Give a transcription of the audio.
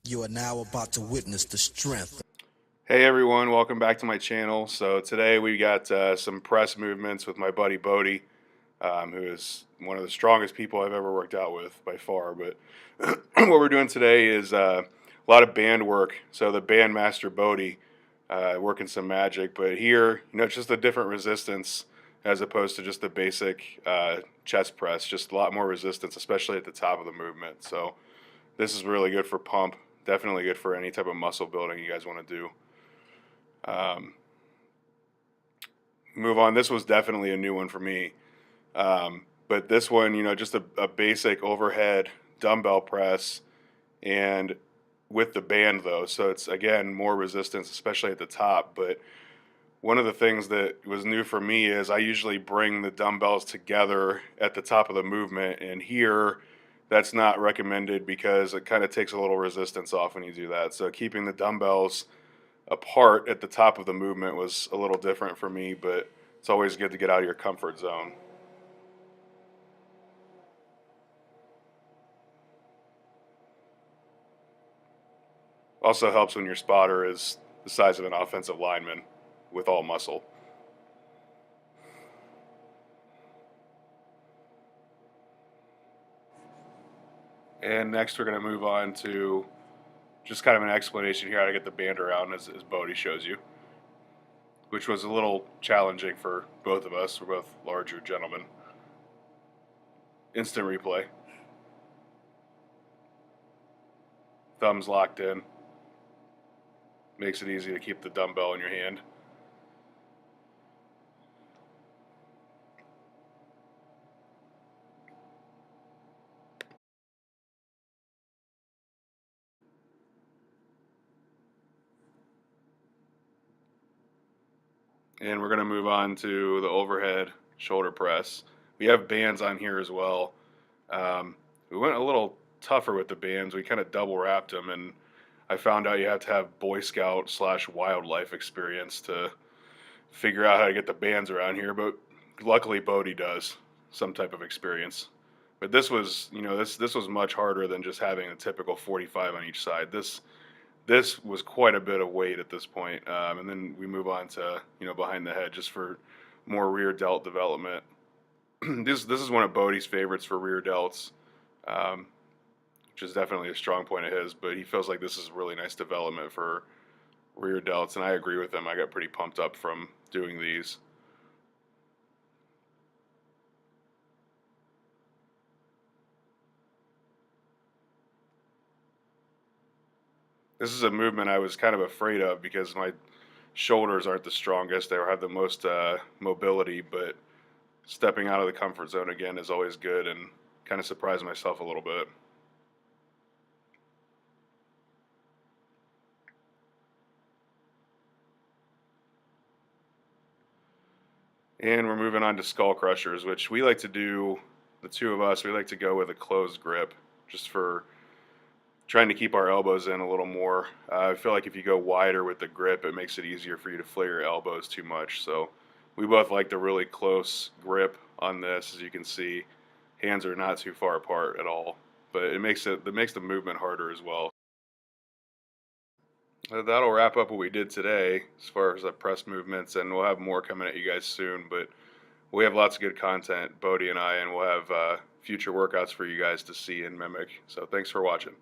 You are now about to witness the strength. Hey everyone, welcome back to my channel. So today we got some press movements with my buddy Bodie, who is one of the strongest people I've ever worked out with by far. But what we're doing today is a lot of band work. So the bandmaster Bodie working some magic, but here, it's just a different resistance as opposed to just the basic chest press. Just a lot more resistance, especially at the top of the movement. So this is really good for pump. Definitely good for any type of muscle building you guys want to do. Move on. This was definitely a new one for me. But this one, just a basic overhead dumbbell press and with the band though. So it's again more resistance, especially at the top. But one of the things that was new for me is I usually bring the dumbbells together at the top of the movement, and here that's not recommended because it kind of takes a little resistance off when you do that. So keeping the dumbbells apart at the top of the movement was a little different for me, but it's always good to get out of your comfort zone. Also helps when your spotter is the size of an offensive lineman with all muscle. And next we're going to move on to just kind of an explanation here how to get the band around as Bodie shows you, which was a little challenging for both of us. We're both larger gentlemen. Instant replay. Thumbs locked in. Makes it easy to keep the dumbbell in your hand. And we're going to move on to the overhead shoulder press. We have bands on here as well. We went a little tougher with the bands. We kind of double wrapped them, and I found out you have to have Boy Scout / wildlife experience to figure out how to get the bands around here. But luckily, Bodie does some type of experience. But this was, this was much harder than just having a typical 45 on each side. This was quite a bit of weight at this point. And then we move on to, behind the head just for more rear delt development. This is one of Bodie's favorites for rear delts, which is definitely a strong point of his, but he feels like this is really nice development for rear delts, and I agree with him. I got pretty pumped up from doing these. This is a movement I was kind of afraid of because my shoulders aren't the strongest. They have the most mobility, but stepping out of the comfort zone again is always good and kind of surprised myself a little bit. And we're moving on to skull crushers, which we like to do, the two of us, we like to go with a closed grip just for trying to keep our elbows in a little more. I feel like if you go wider with the grip, it makes it easier for you to flare your elbows too much. So we both like the really close grip on this. As you can see, hands are not too far apart at all, but it makes the movement harder as well. That'll wrap up what we did today as far as the press movements, and we'll have more coming at you guys soon. But we have lots of good content, Bodie and I, and we'll have future workouts for you guys to see and mimic. So thanks for watching.